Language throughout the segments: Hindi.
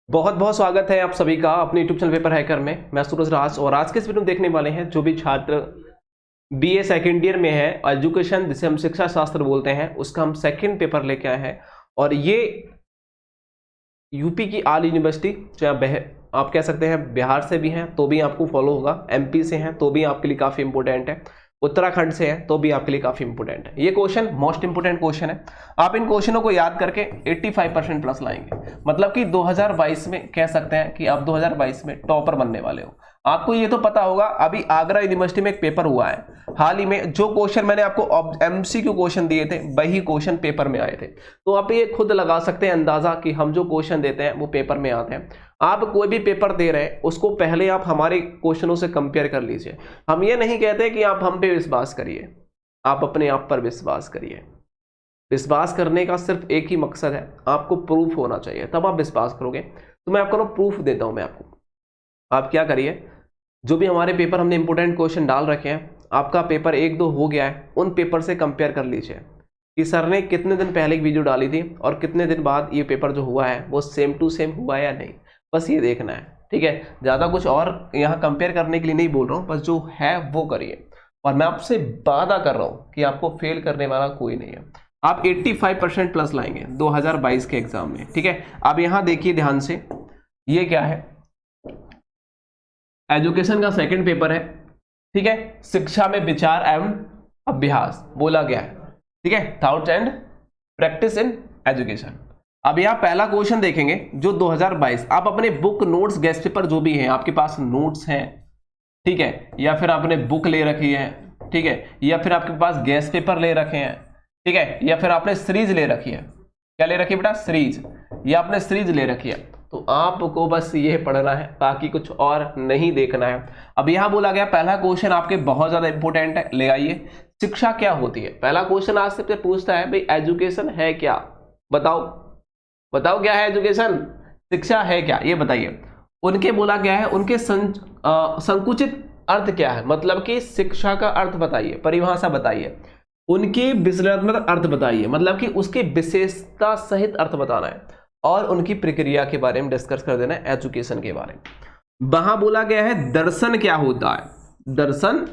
बहुत बहुत स्वागत है आप सभी का अपने यूट्यूब चैनल पेपर हैकर में। मैं सूरज राज और आज के इस वीडियो में देखने वाले हैं जो भी छात्र बीए सेकेंड ईयर में है, एजुकेशन जिसे हम शिक्षा शास्त्र बोलते हैं, उसका हम सेकंड पेपर लेके आए हैं। और ये यूपी की आल यूनिवर्सिटी, चाहे आप कह सकते हैं बिहार से भी हैं तो भी आपको फॉलो होगा, एमपी से हैं तो भी आपके लिए काफ़ी इंपॉर्टेंट है, उत्तराखंड से है तो भी आपके लिए काफ़ी इंपॉर्टेंट है। ये क्वेश्चन मोस्ट इंपॉर्टेंट क्वेश्चन है। आप इन क्वेश्चनों को याद करके 85% प्लस लाएंगे, मतलब कि 2022 में कह सकते हैं कि आप 2022 में टॉपर बनने वाले हो। आपको ये तो पता होगा, अभी आगरा यूनिवर्सिटी में एक पेपर हुआ है हाल ही में, जो क्वेश्चन मैंने आपको एमसीक्यू क्वेश्चन दिए थे वही क्वेश्चन पेपर में आए थे। तो आप ये खुद लगा सकते हैं अंदाजा कि हम जो क्वेश्चन देते हैं वो पेपर में आते हैं। आप कोई भी पेपर दे रहे हैं उसको पहले आप हमारे क्वेश्चनों से कंपेयर कर लीजिए। हम ये नहीं कहते कि आप हम पे विश्वास करिए, आप अपने आप पर विश्वास करिए। विश्वास करने का सिर्फ एक ही मकसद है, आपको प्रूफ होना चाहिए, तब आप विश्वास करोगे। तो मैं आपको प्रूफ देता हूं। मैं आपको, आप क्या करिए, जो भी हमारे पेपर हमने इंपोर्टेंट क्वेश्चन डाल रखे हैं, आपका पेपर 1-2 हो गया है, उन पेपर से कंपेयर कर लीजिए कि सर ने कितने दिन पहले एक वीडियो डाली थी और कितने दिन बाद ये पेपर जो हुआ है वो सेम टू सेम हुआ है या नहीं। बस ये देखना है, ठीक है। ज़्यादा कुछ और यहाँ कंपेयर करने के लिए नहीं बोल रहा हूँ, बस जो है वो करिए। और मैं आपसे वादा कर रहा हूँ कि आपको फेल करने वाला कोई नहीं है। आप 85% प्लस लाएंगे 2022 के एग्जाम में, ठीक है। अब यहाँ देखिए ध्यान से, ये क्या है, एजुकेशन का सेकंड पेपर है, ठीक है। शिक्षा में विचार एवं अभ्यास बोला गया है, ठीक है, thoughts and practice in education. अब यहाँ पहला क्वेश्चन देखेंगे जो 2022, आप अपने बुक नोट्स गेस्ट पेपर जो भी है, आपके पास नोट्स हैं, ठीक है, या फिर आपने बुक ले रखी है, ठीक है, या फिर आपके पास गेस्ट पेपर ले रखे हैं, ठीक है, या फिर आपने सीरीज ले रखी है। क्या ले रखी है बेटा? सीरीज। या आपने सीरीज ले रखी है, तो आपको बस ये पढ़ना है, बाकी कुछ और नहीं देखना है। अब यहां बोला गया पहला क्वेश्चन आपके बहुत ज्यादा इंपॉर्टेंट है, ले आइए। शिक्षा क्या होती है? पहला क्वेश्चन आज से पूछता है भाई एजुकेशन है क्या? बताओ बताओ क्या है एजुकेशन, शिक्षा है क्या, ये बताइए। उनके बोला गया है, उनके संकुचित अर्थ क्या है, मतलब कि शिक्षा का अर्थ बताइए, परिभाषा बताइए, उनके विश्लेषणात्मक अर्थ बताइए, मतलब कि उसकी विशेषता सहित अर्थ बताना है, और उनकी प्रक्रिया के बारे में डिस्कस कर देना है, एजुकेशन के बारे में। वहां बोला गया है दर्शन क्या होता है, दर्शन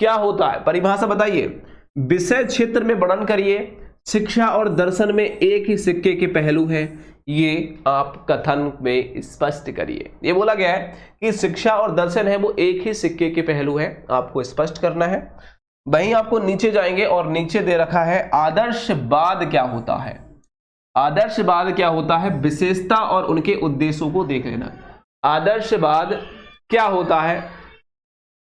क्या होता है, परिभाषा बताइए, विषय क्षेत्र में वर्णन करिए, शिक्षा और दर्शन में एक ही सिक्के के पहलू है, ये आप कथन में स्पष्ट करिए। ये बोला गया है कि शिक्षा और दर्शन है वो एक ही सिक्के के पहलू है, आपको स्पष्ट करना है। वहीं आपको नीचे जाएंगे और नीचे दे रखा है आदर्शवाद क्या होता है। आदर्शवाद क्या होता है, विशेषता और उनके उद्देश्यों को देख लेना। आदर्शवाद क्या होता है,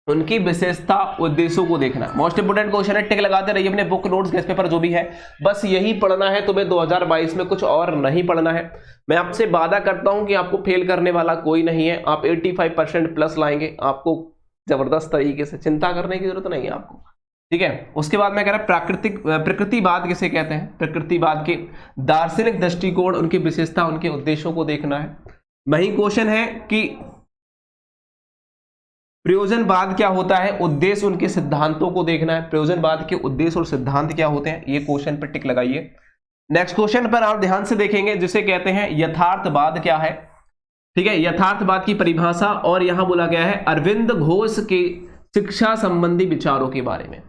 उनकी विशेषता उद्देश्यों को देखना। मोस्ट इंपोर्टेंट क्वेश्चन है, टिक लगाते रहिए अपने बुक नोट्स गेस्ट पेपर जो भी है, बस यही पढ़ना है तुम्हें 2022 में, कुछ और नहीं पढ़ना है। मैं आपसे वादा करता हूं कि आपको फेल करने वाला कोई नहीं है। आप 85% प्लस लाएंगे, आपको जबरदस्त तरीके से चिंता करने की जरूरत नहीं है आपको, ठीक है। उसके बाद मैं कह रहा प्रकृतिवाद किसे कहते हैं, प्रकृतिवाद के दार्शनिक दृष्टिकोण, उनकी विशेषता, उनके उद्देश्यों को देखना है। वही क्वेश्चन है कि प्रयोजनवाद क्या होता है, उद्देश्य उनके सिद्धांतों को देखना है। प्रयोजनवाद के उद्देश्य और सिद्धांत क्या होते हैं, ये क्वेश्चन पर टिक लगाइए। नेक्स्ट क्वेश्चन पर आप ध्यान से देखेंगे, जिसे कहते हैं यथार्थवाद क्या है, ठीक है, यथार्थवाद की परिभाषा। और यहां बोला गया है अरविंद घोष के शिक्षा संबंधी विचारों के बारे में।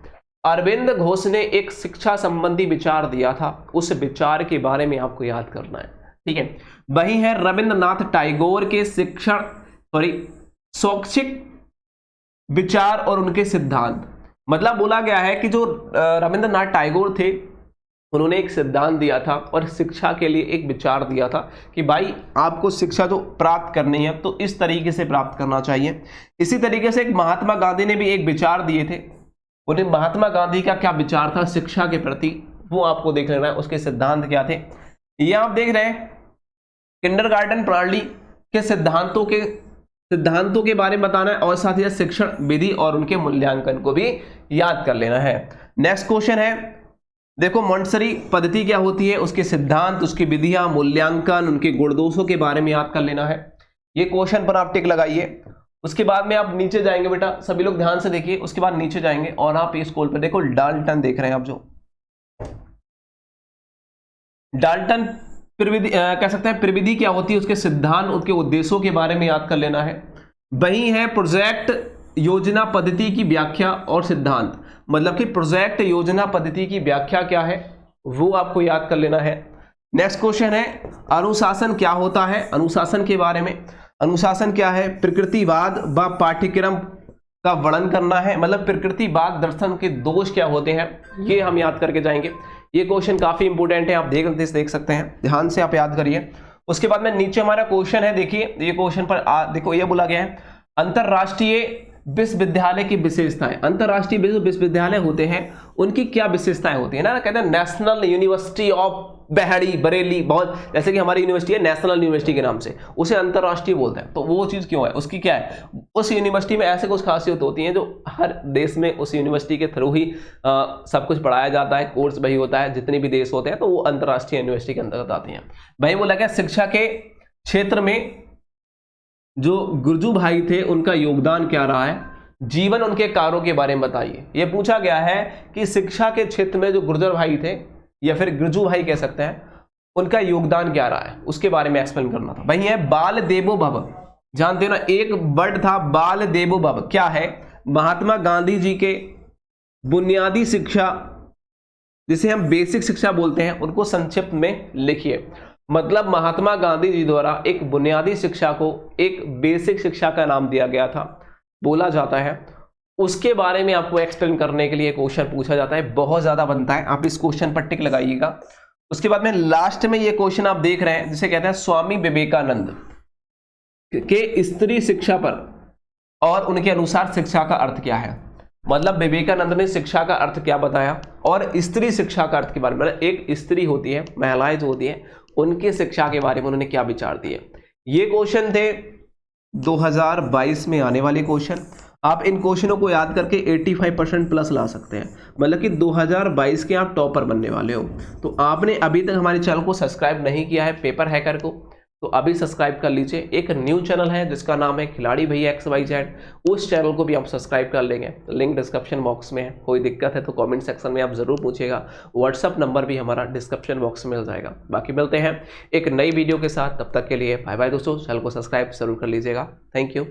अरविंद घोष ने एक शिक्षा संबंधी विचार दिया था, उस विचार के बारे में आपको याद करना है, ठीक है। वही है रविंद्रनाथ टैगोर के शैक्षिक विचार और उनके सिद्धांत। मतलब बोला गया है कि जो रविंद्रनाथ टैगोर थे, उन्होंने एक सिद्धांत दिया था और शिक्षा के लिए एक विचार दिया था कि भाई आपको शिक्षा जो प्राप्त करनी है तो इस तरीके से प्राप्त करना चाहिए। इसी तरीके से एक महात्मा गांधी ने भी एक विचार दिए थे। उन्हें महात्मा गांधी का क्या विचार था शिक्षा के प्रति, वो आपको देख लेना है, उसके सिद्धांत क्या थे। ये आप देख रहे हैं किंडरगार्टन प्रणाली के सिद्धांतों के बारे में बताना है, और साथ ही शिक्षण विधि और उनके मूल्यांकन को भी याद कर लेना है। नेक्स्ट क्वेश्चन है, देखो मॉन्टेसरी पद्धति क्या होती है, उसके सिद्धांत, उसकी विधियां, मूल्यांकन, उनके गुण दोषों के बारे में याद कर लेना है। ये क्वेश्चन पर आप टिक लगाइए। उसके बाद में आप नीचे जाएंगे, बेटा सभी लोग ध्यान से देखिए, उसके बाद नीचे जाएंगे और आप इस स्कूल पर देखो डाल्टन देख रहे हैं आप, जो डाल्टन कह सकते हैं प्रविधि क्या होती है, उसके सिद्धांत, उसके उद्देश्यों के बारे में याद कर लेना है। वही है प्रोजेक्ट योजना पद्धति की व्याख्या और सिद्धांत, मतलब कि प्रोजेक्ट योजना पद्धति की व्याख्या क्या है वो आपको याद कर लेना है। नेक्स्ट क्वेश्चन है अनुशासन क्या होता है, अनुशासन के बारे में। अनुशासन क्या है, प्रकृतिवाद व पाठ्यक्रम का वर्णन करना है, मतलब प्रकृतिवाद दर्शन के दोष क्या होते हैं ये हम याद करके जाएंगे। ये क्वेश्चन काफी इंपोर्टेंट है, आप देख सकते हैं, ध्यान से आप याद करिए। उसके बाद में नीचे हमारा क्वेश्चन है, देखिए ये क्वेश्चन पर देखो ये बोला गया है अंतरराष्ट्रीय विश्वविद्यालय की विशेषताएं। अंतरराष्ट्रीय विश्वविद्यालय होते हैं उनकी क्या विशेषताएं होती है ना, कहते हैं नेशनल यूनिवर्सिटी ऑफ बहरी बरेली, बहुत जैसे कि हमारी यूनिवर्सिटी है नेशनल यूनिवर्सिटी के नाम से, उसे अंतरराष्ट्रीय बोलते हैं। तो वो चीज क्यों है, उसकी क्या है, उस यूनिवर्सिटी में ऐसे कुछ खासियत होती है जो हर देश में उस यूनिवर्सिटी के थ्रू ही सब कुछ पढ़ाया जाता है, कोर्स वही होता है, जितने भी देश होते हैं तो वो अंतरराष्ट्रीय यूनिवर्सिटी के अंतर्गत आती हैं। भाई बोला गया शिक्षा के क्षेत्र में जो गुरजू भाई थे उनका योगदान क्या रहा है, जीवन उनके कार्यों के बारे में बताइए। यह पूछा गया है कि शिक्षा के क्षेत्र में जो गुर्जर भाई थे या फिर गुरजू भाई कह सकते हैं, उनका योगदान क्या रहा है उसके बारे में एक्सप्लेन करना था। वही है बाल देवो भव, जानते हो ना एक वर्ड था बाल देवो भव, क्या है, महात्मा गांधी जी के बुनियादी शिक्षा जिसे हम बेसिक शिक्षा बोलते हैं उनको संक्षिप्त में लिखिए। मतलब महात्मा गांधी जी द्वारा एक बुनियादी शिक्षा को एक बेसिक शिक्षा का नाम दिया गया था, बोला जाता है, उसके बारे में आपको एक्सप्लेन करने के लिए क्वेश्चन पूछा जाता है, बहुत ज्यादा बनता है, आप इस क्वेश्चन पर टिक लगाइएगा। उसके बाद में लास्ट में ये क्वेश्चन आप देख रहे हैं जिसे कहते हैं स्वामी विवेकानंद के स्त्री शिक्षा पर और उनके अनुसार शिक्षा का अर्थ क्या है। मतलब विवेकानंद ने शिक्षा का अर्थ क्या बताया और स्त्री शिक्षा का अर्थ के बारे में, मतलब एक स्त्री होती है, महिलाएं जो होती हैं उनकी शिक्षा के बारे में उन्होंने क्या विचार दिए। ये क्वेश्चन थे 2022 में आने वाले क्वेश्चन। आप इन क्वेश्चनों को याद करके 85% प्लस ला सकते हैं, मतलब कि 2022 के आप टॉपर बनने वाले हो। तो आपने अभी तक हमारे चैनल को सब्सक्राइब नहीं किया है पेपर हैकर को, तो अभी सब्सक्राइब कर लीजिए। एक न्यू चैनल है जिसका नाम है खिलाड़ी भैया XYZ, उस चैनल को भी आप सब्सक्राइब कर लेंगे, लिंक डिस्क्रिप्शन बॉक्स में है। कोई दिक्कत है तो कमेंट सेक्शन में आप जरूर पूछिएगा, व्हाट्सअप नंबर भी हमारा डिस्क्रिप्शन बॉक्स में मिल जाएगा। बाकी मिलते हैं एक नई वीडियो के साथ, तब तक के लिए बाय बाय दोस्तों। चैनल को सब्सक्राइब जरूर कर लीजिएगा। Thank you.